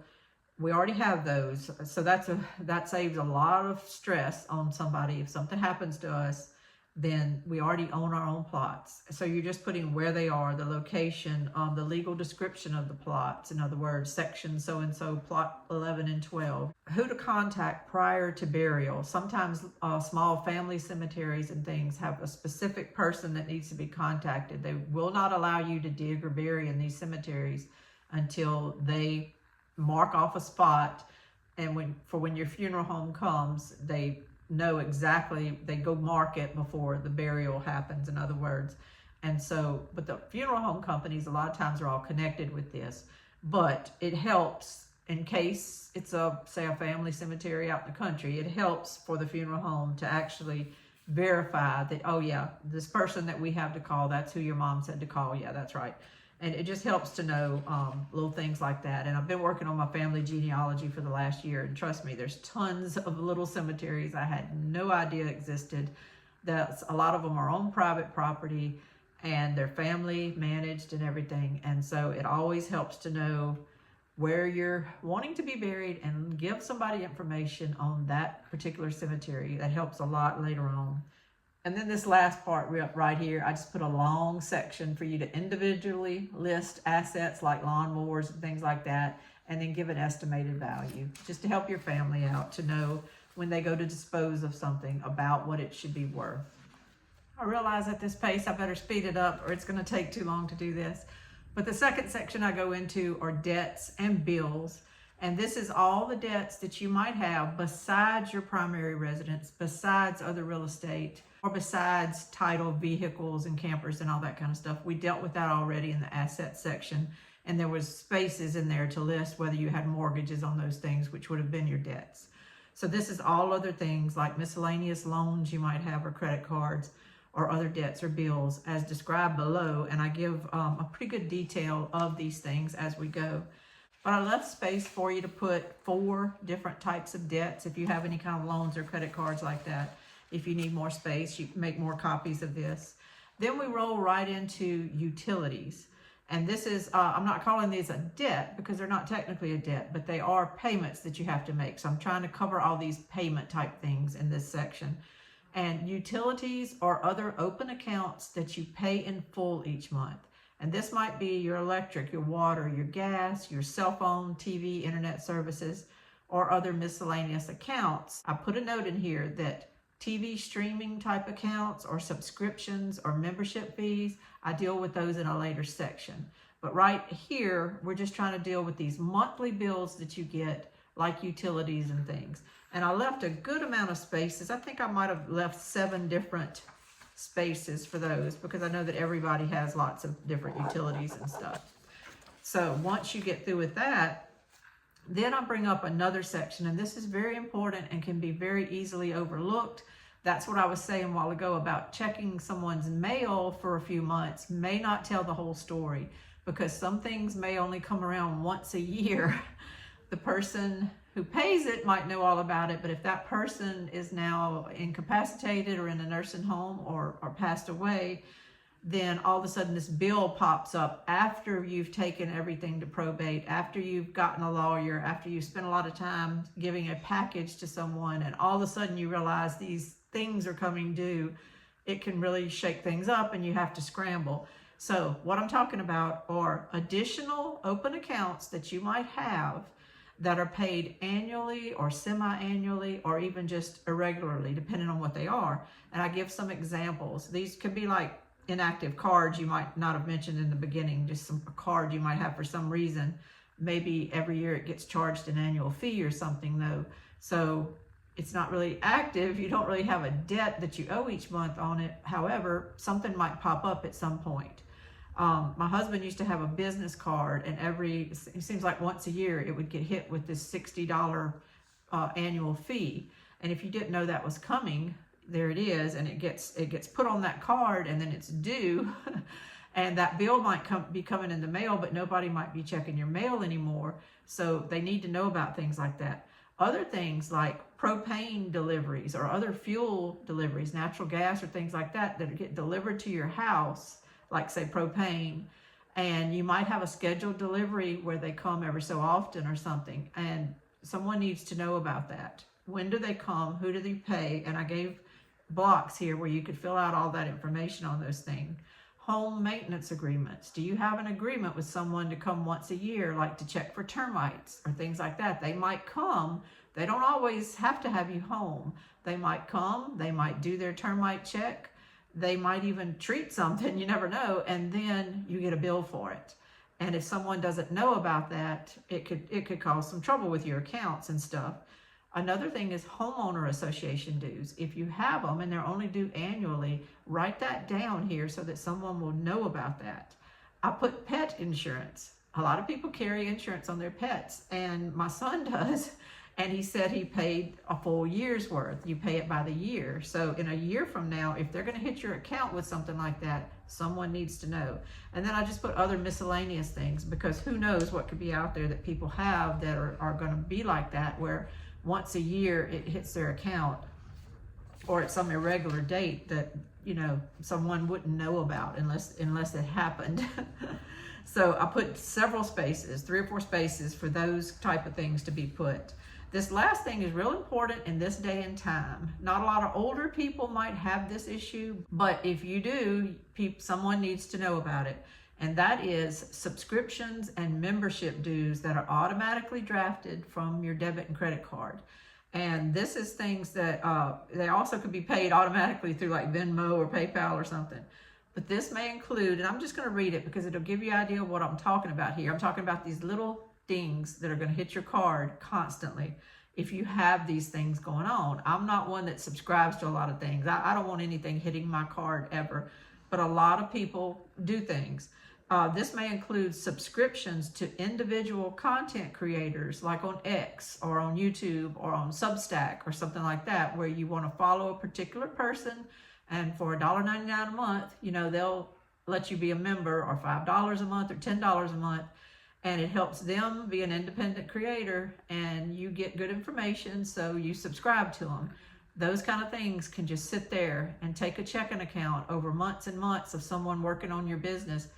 we already have those. So that saves a lot of stress on somebody. If something happens to us, then we already own our own plots. So you're just putting where they are, the location, the legal description of the plots. In other words, section so-and-so, plot 11 and 12. Who to contact prior to burial. Sometimes small family cemeteries and things have a specific person that needs to be contacted. They will not allow you to dig or bury in these cemeteries until they mark off a spot And when your funeral home comes, they know exactly, they go mark it before the burial happens, in other words. And so, but the funeral home companies a lot of times are all connected with this, but it helps in case it's say a family cemetery out in the country. It helps for the funeral home to actually verify that, oh yeah, this person that we have to call, that's who your mom said to call. Yeah, that's right. And it just helps to know little things like that. And I've been working on my family genealogy for the last year, and trust me, there's tons of little cemeteries I had no idea existed. A lot of them are on private property, and they're family managed and everything. And so it always helps to know where you're wanting to be buried and give somebody information on that particular cemetery. That helps a lot later on. And then this last part right here, I just put a long section for you to individually list assets like lawnmowers and things like that, and then give an estimated value, just to help your family out to know when they go to dispose of something about what it should be worth. I realize at this pace I better speed it up or it's going to take too long to do this. But the second section I go into are debts and bills. And this is all the debts that you might have besides your primary residence, besides other real estate, or besides title, vehicles, and campers and all that kind of stuff. We dealt with that already in the asset section. And there was spaces in there to list whether you had mortgages on those things, which would have been your debts. So this is all other things like miscellaneous loans you might have, or credit cards, or other debts or bills as described below. And I give a pretty good detail of these things as we go. But I left space for you to put 4 different types of debts if you have any kind of loans or credit cards like that. If you need more space, you can make more copies of this. Then we roll right into utilities. And this is, I'm not calling these a debt because they're not technically a debt, but they are payments that you have to make. So I'm trying to cover all these payment type things in this section. And utilities are other open accounts that you pay in full each month. And this might be your electric, your water, your gas, your cell phone, TV, internet services, or other miscellaneous accounts. I put a note in here that TV streaming type accounts or subscriptions or membership fees, I deal with those in a later section. But right here, we're just trying to deal with these monthly bills that you get, like utilities and things. And I left a good amount of spaces. I think I might have left 7 different spaces for those because I know that everybody has lots of different utilities and stuff. So once you get through with that, then I bring up another section, and this is very important and can be very easily overlooked. That's what I was saying a while ago about checking someone's mail for a few months may not tell the whole story, because some things may only come around once a year. The person who pays it might know all about it, but if that person is now incapacitated or in a nursing home or passed away, then all of a sudden this bill pops up after you've taken everything to probate, after you've gotten a lawyer, after you've spent a lot of time giving a package to someone, and all of a sudden you realize these things are coming due. It can really shake things up and you have to scramble. So what I'm talking about are additional open accounts that you might have that are paid annually or semi-annually or even just irregularly, depending on what they are. And I give some examples. These could be like inactive cards you might not have mentioned in the beginning, just a card you might have for some reason. Maybe every year it gets charged an annual fee or something though. So it's not really active. You don't really have a debt that you owe each month on it. However, something might pop up at some point. My husband used to have a business card, and it seems like once a year it would get hit with this $60 annual fee. And if you didn't know that was coming, there it is, and it gets put on that card, and then it's due. And that bill might be coming in the mail, but nobody might be checking your mail anymore. So they need to know about things like that. Other things like propane deliveries or other fuel deliveries, natural gas or things like that get delivered to your house, like say propane, and you might have a scheduled delivery where they come every so often or something, and someone needs to know about that. When do they come? Who do they pay? And I gave blocks here where you could fill out all that information on those things. Home maintenance agreements. Do you have an agreement with someone to come once a year, like to check for termites or things like that? They might come. They don't always have to have you home. They might come. They might do their termite check. They might even treat something, you never know, and then you get a bill for it. And if someone doesn't know about that, it could cause some trouble with your accounts and stuff. Another thing is homeowner association dues. If you have them and they're only due annually, write that down here so that someone will know about that. I put pet insurance. A lot of people carry insurance on their pets, and my son does. And he said he paid a full year's worth. You pay it by the year. So in a year from now, if they're going to hit your account with something like that, someone needs to know. And then I just put other miscellaneous things, because who knows what could be out there that people have that are going to be like that, where once a year it hits their account, or at some irregular date that, you know, someone wouldn't know about unless it happened. So I put several spaces, 3 or 4 spaces for those type of things to be put. This last thing is real important in this day and time. Not a lot of older people might have this issue, but if you do, someone needs to know about it. And that is subscriptions and membership dues that are automatically drafted from your debit and credit card. And this is things that they also could be paid automatically through like Venmo or PayPal or something. But this may include, and I'm just going to read it because it'll give you an idea of what I'm talking about here. I'm talking about these little things that are going to hit your card constantly if you have these things going on. I'm not one that subscribes to a lot of things. I don't want anything hitting my card ever, but a lot of people do things. This may include subscriptions to individual content creators, like on X or on YouTube or on Substack or something like that, where you want to follow a particular person, and for $1.99 a month, you know, they'll let you be a member, or $5 a month or $10 a month. And it helps them be an independent creator, and you get good information, so you subscribe to them. Those kind of things can just sit there and take a checking account over months and months of someone working on your business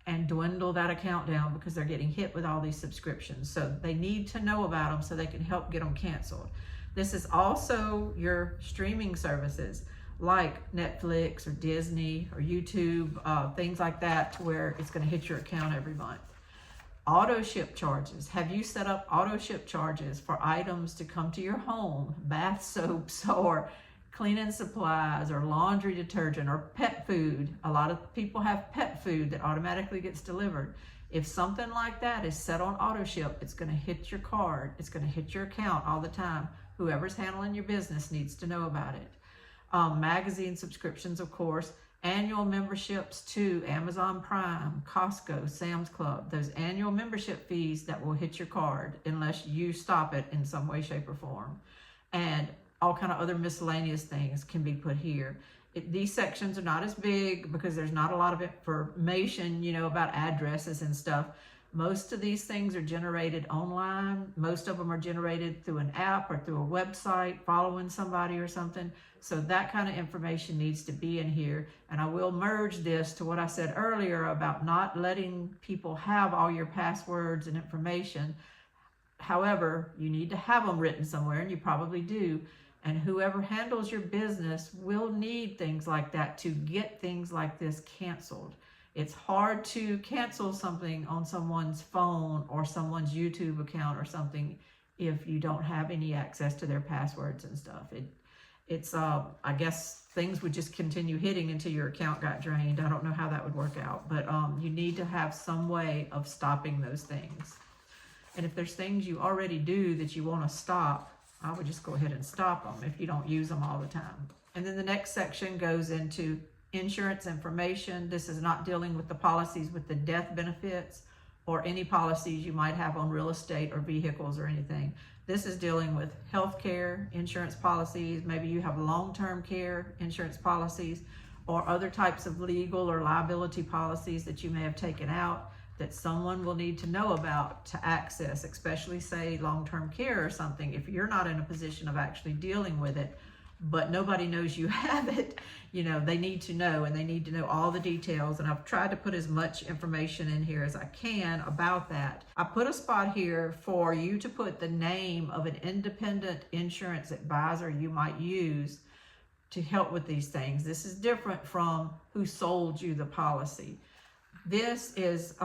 and dwindle that account down because they're getting hit with all these subscriptions. So they need to know about them so they can help get them canceled. This is also your streaming services like Netflix or Disney or YouTube, things like that, to where it's going to hit your account every month. Auto ship charges. Have you set up auto ship charges for items to come to your home? Bath soaps or cleaning supplies or laundry detergent or pet food. A lot of people have pet food that automatically gets delivered. If something like that is set on auto ship, it's going to hit your card. It's going to hit your account all the time. Whoever's handling your business needs to know about it. Magazine subscriptions, of course. Annual memberships to Amazon Prime, Costco, Sam's Club. Those annual membership fees that will hit your card unless you stop it in some way, shape, or form. And all kind of other miscellaneous things can be put here. These sections are not as big because there's not a lot of information, you know, about addresses and stuff. Most of these things are generated online. Most of them are generated through an app or through a website, following somebody or something. So that kind of information needs to be in here. And I will merge this to what I said earlier about not letting people have all your passwords and information. However, you need to have them written somewhere, and you probably do. And whoever handles your business will need things like that to get things like this canceled. It's hard to cancel something on someone's phone or someone's YouTube account or something if you don't have any access to their passwords and stuff. I guess things would just continue hitting until your account got drained. I don't know how that would work out, but you need to have some way of stopping those things. And if there's things you already do that you want to stop, I would just go ahead and stop them if you don't use them all the time. And then the next section goes into insurance information. This is not dealing with the policies with the death benefits or any policies you might have on real estate or vehicles or anything. This is dealing with healthcare insurance policies. Maybe you have long-term care insurance policies or other types of legal or liability policies that you may have taken out that someone will need to know about to access, especially say long-term care or something. If you're not in a position of actually dealing with it, but nobody knows you have it, you know, they need to know, and they need to know all the details. And I've tried to put as much information in here as I can about that. I put a spot here for you to put the name of an independent insurance advisor you might use to help with these things. This is different from who sold you the policy. This is,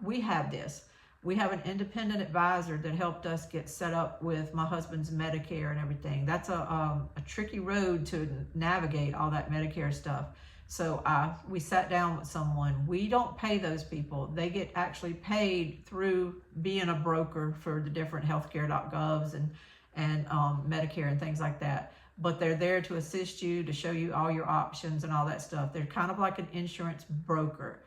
we have this. We have an independent advisor that helped us get set up with my husband's Medicare and everything. That's a tricky road to navigate all that Medicare stuff. So we sat down with someone. We don't pay those people. They get actually paid through being a broker for the different healthcare.govs and Medicare and things like that. But they're there to assist you, to show you all your options and all that stuff. They're kind of like an insurance broker.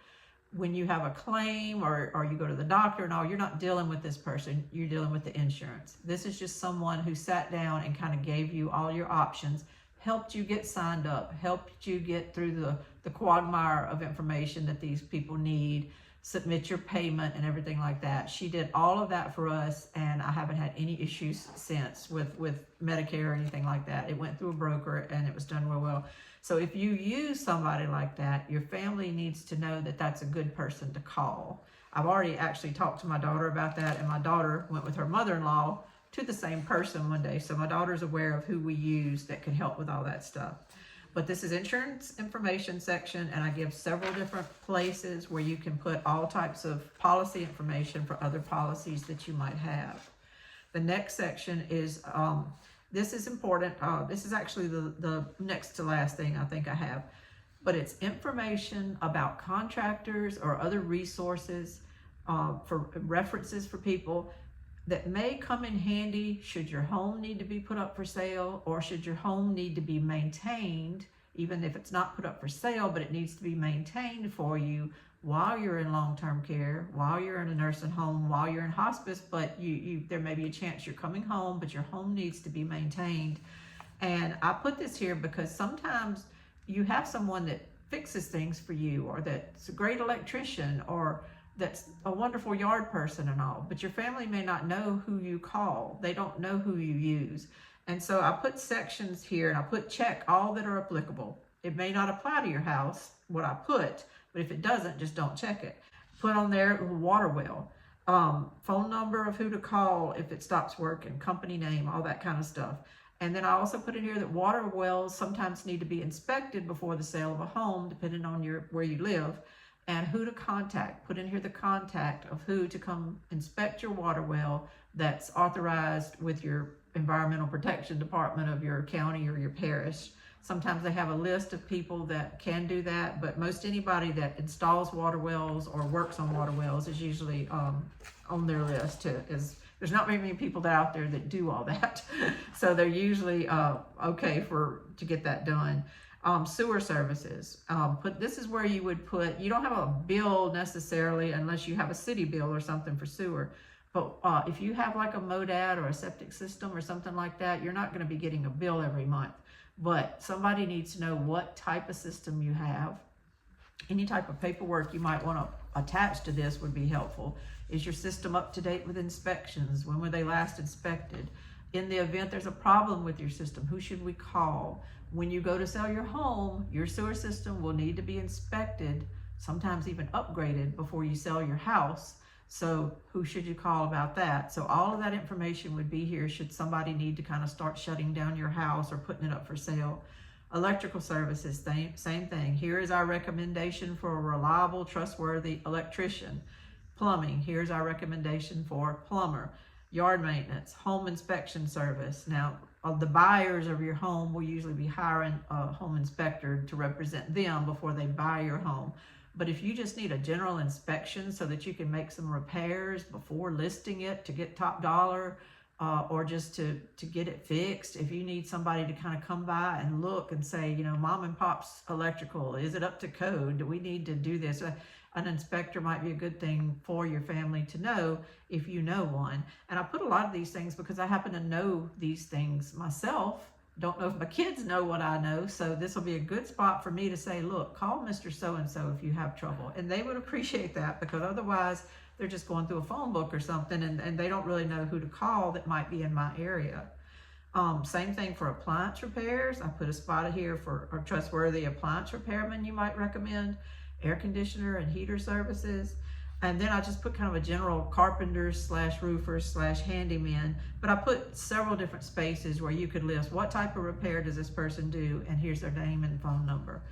When you have a claim or you go to the doctor and all, you're not dealing with this person, you're dealing with the insurance. This is just someone who sat down and kind of gave you all your options, helped you get signed up, helped you get through the quagmire of information that these people need, submit your payment and everything like that. She did all of that for us, and I haven't had any issues since with Medicare or anything like that. It went through a broker and it was done real well. So if you use somebody like that, your family needs to know that that's a good person to call. I've already actually talked to my daughter about that, and my daughter went with her mother-in-law to the same person one day. So my daughter's aware of who we use that can help with all that stuff. But this is insurance information section, and I give several different places where you can put all types of policy information for other policies that you might have. The next section is, this is important. This is actually the next to last thing I think I have, but it's information about contractors or other resources for references for people that may come in handy should your home need to be put up for sale, or should your home need to be maintained, even if it's not put up for sale, but it needs to be maintained for you while you're in long-term care, while you're in a nursing home, while you're in hospice, but there may be a chance you're coming home, but your home needs to be maintained. And I put this here because sometimes you have someone that fixes things for you, or that's a great electrician, or that's a wonderful yard person and all, but your family may not know who you call. They don't know who you use. And so I put sections here, and I put check all that are applicable. It may not apply to your house, what I put, but if it doesn't, just don't check it. Put on there water well, phone number of who to call if it stops working, company name, all that kind of stuff. And then I also put in here that water wells sometimes need to be inspected before the sale of a home, depending on where you live, and who to contact. Put in here the contact of who to come inspect your water well that's authorized with your environmental protection department of your county or your parish. Sometimes they have a list of people that can do that, but most anybody that installs water wells or works on water wells is usually on their list. There's not very many people out there that do all that. So they're usually okay to get that done. Sewer services. This is where you would put, you don't have a bill necessarily unless you have a city bill or something for sewer. But if you have like a MODAD or a septic system or something like that, you're not going to be getting a bill every month. But somebody needs to know what type of system you have. Any type of paperwork you might want to attach to this would be helpful. Is your system up to date with inspections? When were they last inspected? In the event there's a problem with your system, who should we call? When you go to sell your home, your sewer system will need to be inspected, sometimes even upgraded before you sell your house. So who should you call about that? So all of that information would be here should somebody need to kind of start shutting down your house or putting it up for sale. Electrical services, same thing. Here is our recommendation for a reliable, trustworthy electrician. Plumbing, here's our recommendation for plumber. Yard maintenance, home inspection service. Now, the buyers of your home will usually be hiring a home inspector to represent them before they buy your home. But if you just need a general inspection so that you can make some repairs before listing it to get top dollar, or just to get it fixed, if you need somebody to kind of come by and look and say, mom and pop's electrical, is it up to code? Do we need to do this? An inspector might be a good thing for your family to know if you know one. And I put a lot of these things because I happen to know these things myself. Don't know if my kids know what I know, so this will be a good spot for me to say, look, call Mr. So-and-so if you have trouble. And they would appreciate that, because otherwise they're just going through a phone book or something, and they don't really know who to call that might be in my area. Same thing for appliance repairs. I put a spot here for a trustworthy appliance repairman you might recommend, air conditioner and heater services. And then I just put kind of a general carpenters / roofers / handyman, but I put several different spaces where you could list what type of repair does this person do, and here's their name and phone number.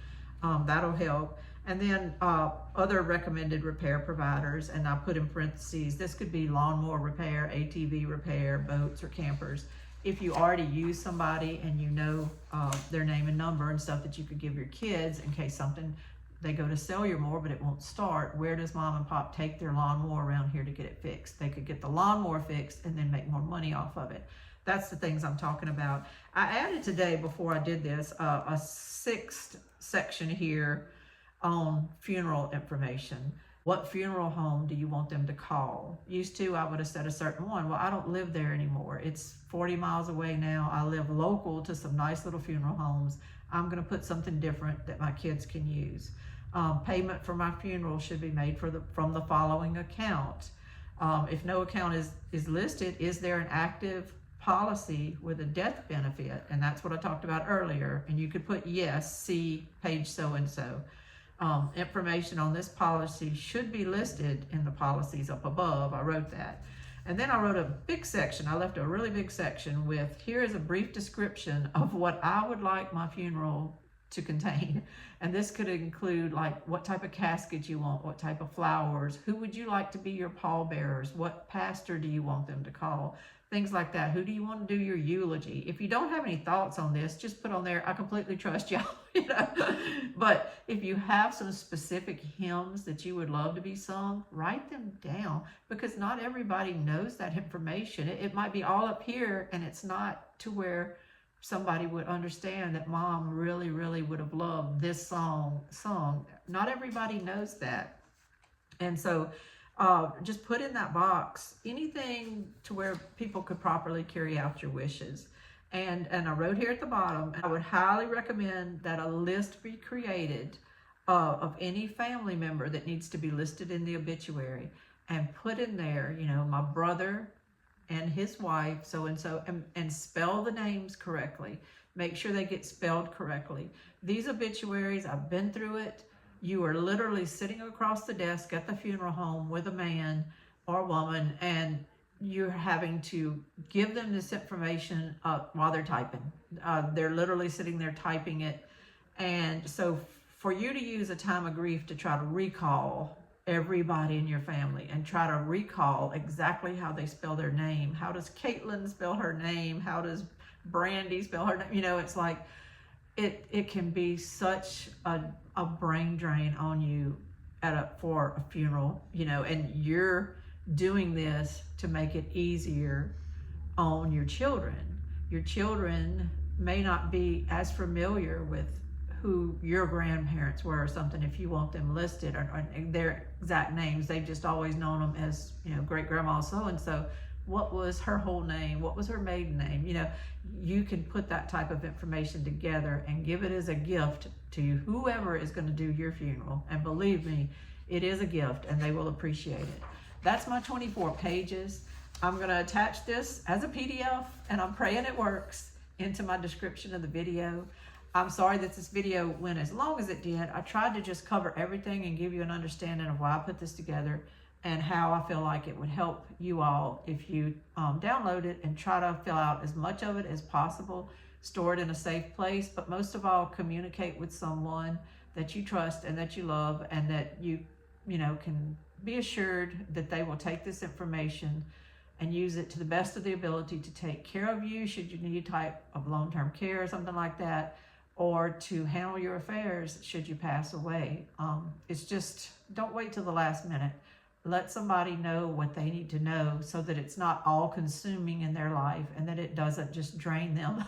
That'll help. And then other recommended repair providers, and I put in parentheses, this could be lawnmower repair, ATV repair, boats or campers. if you already use somebody and you know their name and number and stuff that you could give your kids in case something, they go to sell your mower but it won't start, where does mom and pop take their lawnmower around here to get it fixed? They could get the lawnmower fixed and then make more money off of it. That's the things I'm talking about. I added today, before I did this, a 6th section here on funeral information. What funeral home do you want them to call? Used to, I would have said a certain one. Well, I don't live there anymore. It's 40 miles away now. I live local to some nice little funeral homes. I'm going to put something different that my kids can use. Payment for my funeral should be made from the following account. If no account is listed, is there an active policy with a death benefit? And that's what I talked about earlier. And you could put yes, see page so-and-so. Information on this policy should be listed in the policies up above. I wrote that. And then I wrote a big section. I left a really big section with, here is a brief description of what I would like my funeral to contain. And this could include like what type of casket you want, what type of flowers, who would you like to be your pallbearers, what pastor do you want them to call, things like that. Who do you want to do your eulogy? If you don't have any thoughts on this, just put on there, I completely trust y'all, you know. But if you have some specific hymns that you would love to be sung, write them down, because not everybody knows that information. It might be all up here and it's not to where somebody would understand that mom really, really would have loved this song sung. Not everybody knows that. And so just put in that box anything to where people could properly carry out your wishes. And I wrote here at the bottom, I would highly recommend that a list be created of any family member that needs to be listed in the obituary, and put in there, you know, my brother and his wife, so-and-so, and spell the names correctly. Make sure they get spelled correctly. These obituaries, I've been through it. You are literally sitting across the desk at the funeral home with a man or woman, and you're having to give them this information while they're typing. They're literally sitting there typing it. And so for you to use a time of grief to try to recall everybody in your family and try to recall exactly how they spell their name. How does Caitlin spell her name? How does Brandy spell her name? You know, it's like, it can be such a brain drain on you for a funeral, you know, and you're doing this to make it easier on your children. Your children may not be as familiar with who your grandparents were or something if you want them listed, or their exact names. They've just always known them as, you know, great grandma so-and-so. What was her whole name? What was her maiden name? You know, you can put that type of information together and give it as a gift to whoever is going to do your funeral. And believe me, it is a gift and they will appreciate it. That's my 24 pages. I'm going to attach this as a PDF, and I'm praying it works, into my description of the video. I'm sorry that this video went as long as it did. I tried to just cover everything and give you an understanding of why I put this together and how I feel like it would help you all if you download it and try to fill out as much of it as possible. Store it in a safe place, but most of all, communicate with someone that you trust and that you love, and that you know, can be assured that they will take this information and use it to the best of the ability to take care of you should you need type of long-term care or something like that, or to handle your affairs should you pass away. It's just, don't wait till the last minute. Let somebody know what they need to know so that it's not all consuming in their life, and that it doesn't just drain them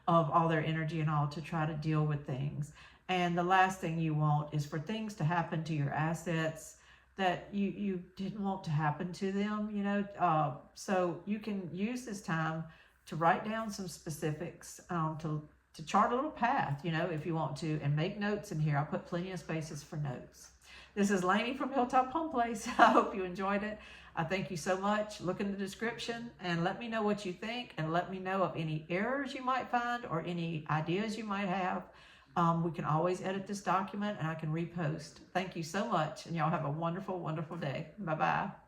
of all their energy and all to try to deal with things. And the last thing you want is for things to happen to your assets that you didn't want to happen to them, you know. So you can use this time to write down some specifics, to chart a little path, you know, if you want to, and make notes in here. I'll put plenty of spaces for notes. This is Lainey from Hilltop Home Place. I hope you enjoyed it. I thank you so much. Look in the description and let me know what you think, and let me know of any errors you might find or any ideas you might have. We can always edit this document and I can repost. Thank you so much, and y'all have a wonderful, wonderful day. Bye-bye.